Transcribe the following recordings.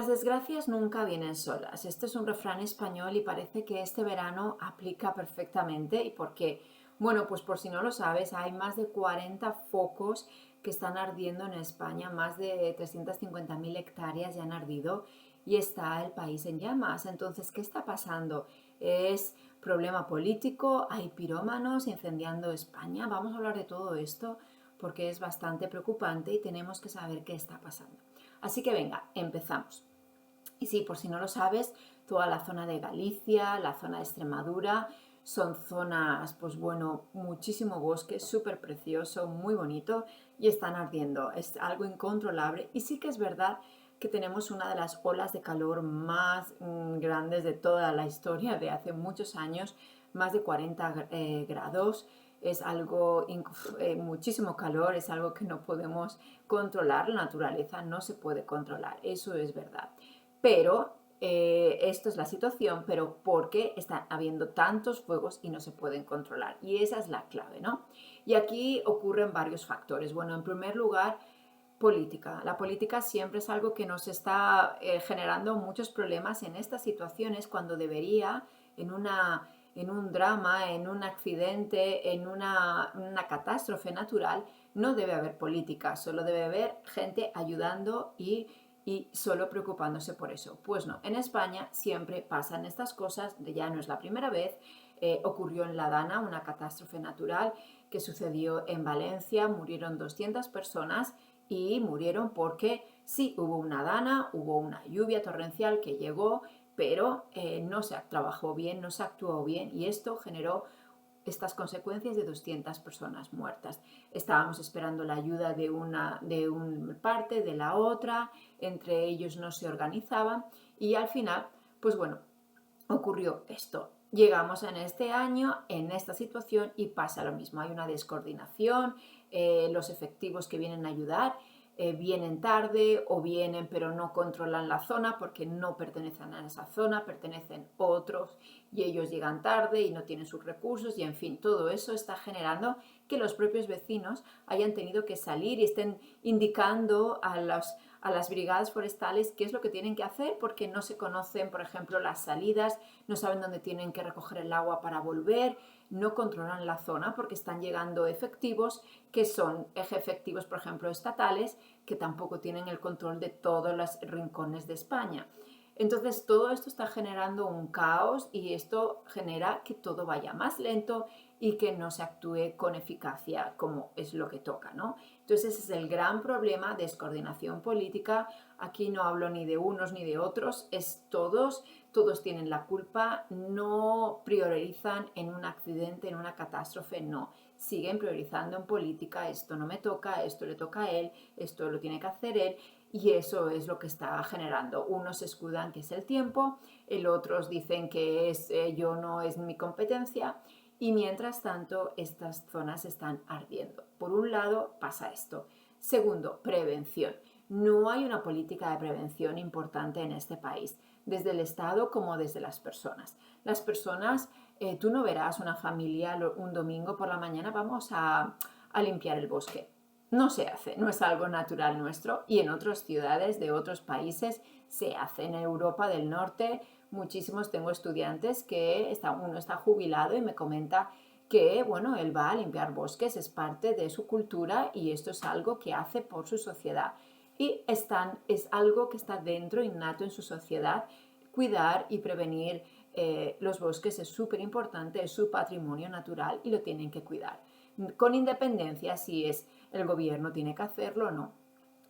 Las desgracias nunca vienen solas. Este es un refrán español y parece que este verano aplica perfectamente. ¿Y por qué? Bueno, pues por si no lo sabes, hay más de 40 focos que están ardiendo en España, más de 350.000 hectáreas ya han ardido y está el país en llamas. Entonces, ¿qué está pasando? ¿Es problema político? ¿Hay pirómanos incendiando España? Vamos a hablar de todo esto porque es bastante preocupante y tenemos que saber qué está pasando. Así que venga, empezamos. Y sí, por si no lo sabes, toda la zona de Galicia, la zona de Extremadura, son zonas, pues bueno, muchísimo bosque, súper precioso, muy bonito y están ardiendo. Es algo incontrolable y sí que es verdad que tenemos una de las olas de calor más grandes de toda la historia de hace muchos años, más de 40 grados. Es algo, muchísimo calor, es algo que no podemos controlar, la naturaleza no se puede controlar, eso es verdad. Pero esto es la situación, pero porque están habiendo tantos fuegos y no se pueden controlar. Y esa es la clave, ¿no? Y aquí ocurren varios factores. Bueno, en primer lugar, política. La política siempre es algo que nos está generando muchos problemas en estas situaciones cuando debería, en un drama, en un accidente, en una catástrofe natural, no debe haber política, solo debe haber gente ayudando y solo preocupándose por eso. Pues no, en España siempre pasan estas cosas, ya no es la primera vez, ocurrió en La Dana una catástrofe natural que sucedió en Valencia, murieron 200 personas y murieron porque sí, hubo una dana, hubo una lluvia torrencial que llegó, pero no se trabajó bien, no se actuó bien y esto generó estas consecuencias de 200 personas muertas. Estábamos esperando la ayuda de una parte, de la otra, entre ellos no se organizaban y al final, pues bueno, ocurrió esto. Llegamos en este año, en esta situación y pasa lo mismo. Hay una descoordinación, los efectivos que vienen a ayudar vienen tarde o vienen pero no controlan la zona porque no pertenecen a esa zona, pertenecen otros y ellos llegan tarde y no tienen sus recursos y en fin, todo eso está generando que los propios vecinos hayan tenido que salir y estén indicando a las brigadas forestales qué es lo que tienen que hacer porque no se conocen, por ejemplo, las salidas, no saben dónde tienen que recoger el agua para volver, no controlan la zona porque están llegando efectivos que son efectivos, por ejemplo, estatales, que tampoco tienen el control de todos los rincones de España. Entonces todo esto está generando un caos y esto genera que todo vaya más lento y que no se actúe con eficacia como es lo que toca, ¿no? Entonces ese es el gran problema, descoordinación política. Aquí no hablo ni de unos ni de otros, es todos tienen la culpa, no priorizan en un accidente, en una catástrofe, no. Siguen priorizando en política, esto no me toca, esto le toca a él, esto lo tiene que hacer él y eso es lo que está generando. Unos se escudan que es el tiempo, el otros dicen que es yo no es mi competencia y mientras tanto estas zonas están ardiendo. Por un lado pasa esto. Segundo, prevención. No hay una política de prevención importante en este país, desde el Estado como desde las personas. Las personas, tú no verás una familia un domingo por la mañana, vamos a limpiar el bosque. No se hace, no es algo natural nuestro y en otras ciudades de otros países se hace. En Europa del Norte muchísimos tengo estudiantes que uno está jubilado y me comenta que bueno, él va a limpiar bosques, es parte de su cultura y esto es algo que hace por su sociedad y es algo que está dentro, innato en su sociedad. Cuidar y prevenir los bosques es súper importante, es su patrimonio natural y lo tienen que cuidar. Con independencia si es el gobierno tiene que hacerlo o no.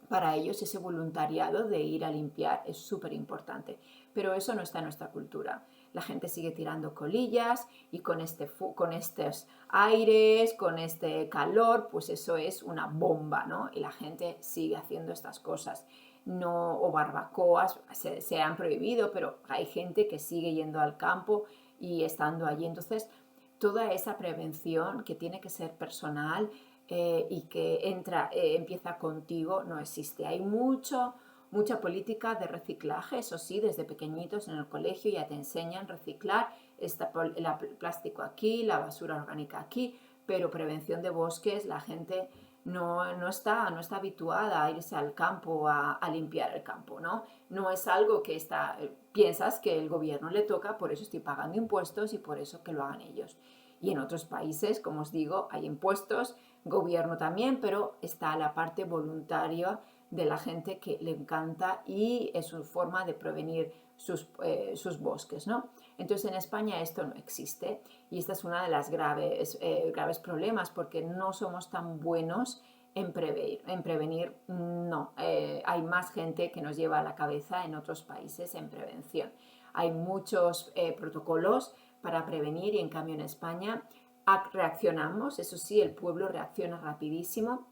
Para ellos ese voluntariado de ir a limpiar es súper importante, pero eso no está en nuestra cultura. La gente sigue tirando colillas y con estos aires, con este calor, pues eso es una bomba, ¿no? Y la gente sigue haciendo estas cosas. No, o barbacoas, se han prohibido, pero hay gente que sigue yendo al campo y estando allí. Entonces, toda esa prevención que tiene que ser personal y que empieza contigo, no existe. Hay mucha política de reciclaje, eso sí, desde pequeñitos en el colegio ya te enseñan reciclar el plástico aquí, la basura orgánica aquí, pero prevención de bosques, la gente no está habituada a irse al campo a limpiar el campo, ¿no? No es algo que piensas que el gobierno le toca, por eso estoy pagando impuestos y por eso que lo hagan ellos. Y en otros países, como os digo, hay impuestos, gobierno también, pero está la parte voluntaria de la gente que le encanta y es su forma de prevenir sus bosques, ¿no? Entonces en España esto no existe y esta es una de las graves problemas porque no somos tan buenos en prevenir no. Hay más gente que nos lleva a la cabeza en otros países en prevención. Hay muchos protocolos para prevenir y en cambio en España reaccionamos, eso sí, el pueblo reacciona rapidísimo.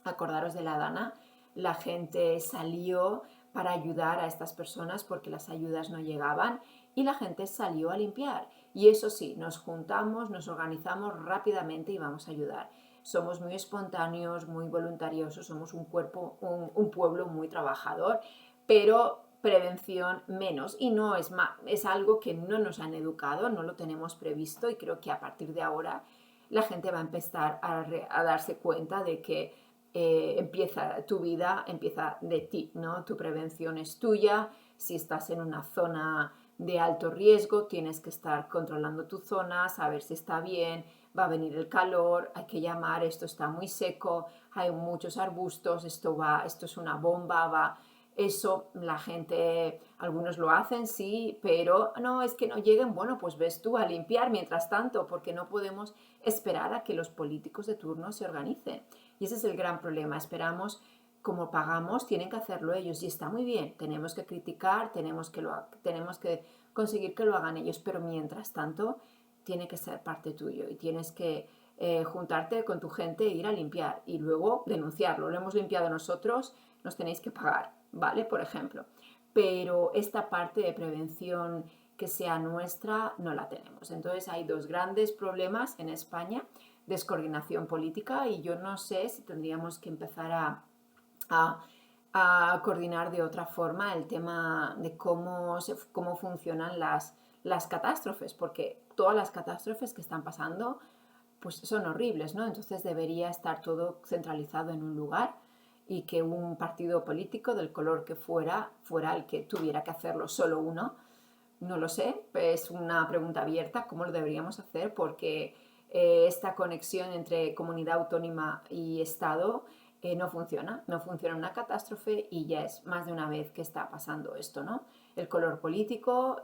Acordaros de la Dana, la gente salió para ayudar a estas personas porque las ayudas no llegaban y la gente salió a limpiar. Y eso sí, nos juntamos, nos organizamos rápidamente y vamos a ayudar. Somos muy espontáneos, muy voluntariosos, somos un pueblo muy trabajador, pero prevención menos. Y no es algo que no nos han educado, no lo tenemos previsto y creo que a partir de ahora la gente va a empezar a darse cuenta de que tu vida empieza de ti, ¿no? Tu prevención es tuya. Si estás en una zona de alto riesgo, tienes que estar controlando tu zona, saber si está bien, va a venir el calor, hay que llamar, esto está muy seco, hay muchos arbustos, esto es una bomba. Eso la gente, algunos lo hacen, sí, pero no, es que no lleguen, bueno, pues ves tú a limpiar mientras tanto, porque no podemos esperar a que los políticos de turno se organicen. Y ese es el gran problema, esperamos, como pagamos, tienen que hacerlo ellos y está muy bien, tenemos que criticar, tenemos que conseguir que lo hagan ellos, pero mientras tanto tiene que ser parte tuyo y tienes que juntarte con tu gente e ir a limpiar y luego denunciarlo. Lo hemos limpiado nosotros, nos tenéis que pagar, ¿vale? Por ejemplo. Pero esta parte de prevención que sea nuestra no la tenemos. Entonces hay dos grandes problemas en España: descoordinación política, y yo no sé si tendríamos que empezar a coordinar de otra forma el tema de cómo funcionan las catástrofes, porque todas las catástrofes que están pasando pues son horribles, ¿no? Entonces debería estar todo centralizado en un lugar y que un partido político del color que fuera el que tuviera que hacerlo, solo uno. No lo sé, es una pregunta abierta, ¿cómo lo deberíamos hacer? Porque esta conexión entre comunidad autónoma y Estado no funciona una catástrofe y ya es más de una vez que está pasando esto, ¿no? El color político,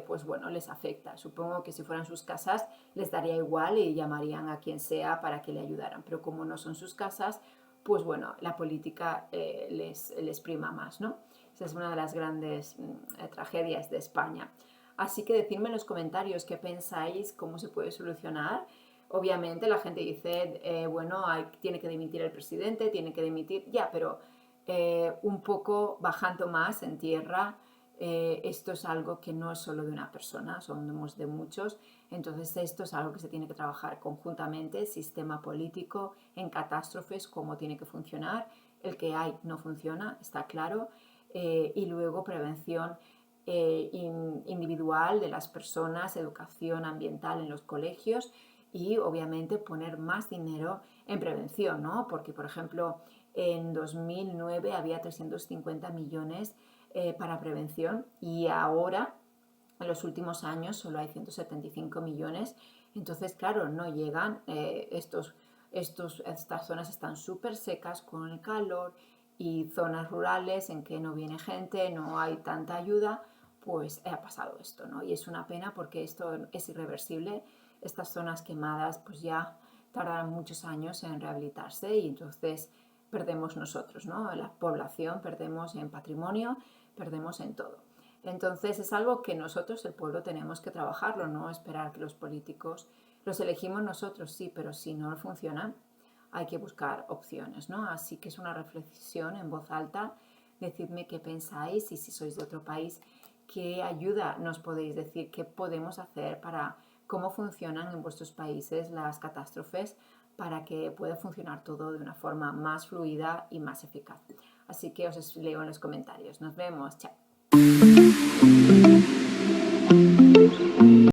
pues bueno, les afecta. Supongo que si fueran sus casas les daría igual y llamarían a quien sea para que le ayudaran, pero como no son sus casas, pues bueno, la política les prima más, ¿no? Esa es una de las grandes tragedias de España. Así que decidme en los comentarios qué pensáis, cómo se puede solucionar. Obviamente la gente dice, bueno, tiene que dimitir el presidente, tiene que dimitir, ya, pero un poco bajando más en tierra, esto es algo que no es solo de una persona, somos de muchos, entonces esto es algo que se tiene que trabajar conjuntamente, sistema político, en catástrofes, cómo tiene que funcionar, el que hay no funciona, está claro, y luego prevención individual de las personas, educación ambiental en los colegios y obviamente poner más dinero en prevención, ¿no? Porque, por ejemplo, en 2009 había 350 millones para prevención y ahora, en los últimos años, solo hay 175 millones. Entonces, claro, no llegan, estas zonas están súper secas con el calor y zonas rurales en que no viene gente, no hay tanta ayuda, pues ha pasado esto, ¿no? Y es una pena porque esto es irreversible. Estas zonas quemadas pues ya tardan muchos años en rehabilitarse y entonces perdemos nosotros, ¿no? La población, perdemos en patrimonio, perdemos en todo. Entonces es algo que nosotros, el pueblo, tenemos que trabajarlo, no esperar que los políticos los elegimos nosotros, sí, pero si no funciona hay que buscar opciones, ¿no? Así que es una reflexión en voz alta. Decidme qué pensáis y si sois de otro país, qué ayuda nos podéis decir, qué podemos hacer para cómo funcionan en vuestros países las catástrofes para que pueda funcionar todo de una forma más fluida y más eficaz. Así que os leo en los comentarios. Nos vemos. Chao.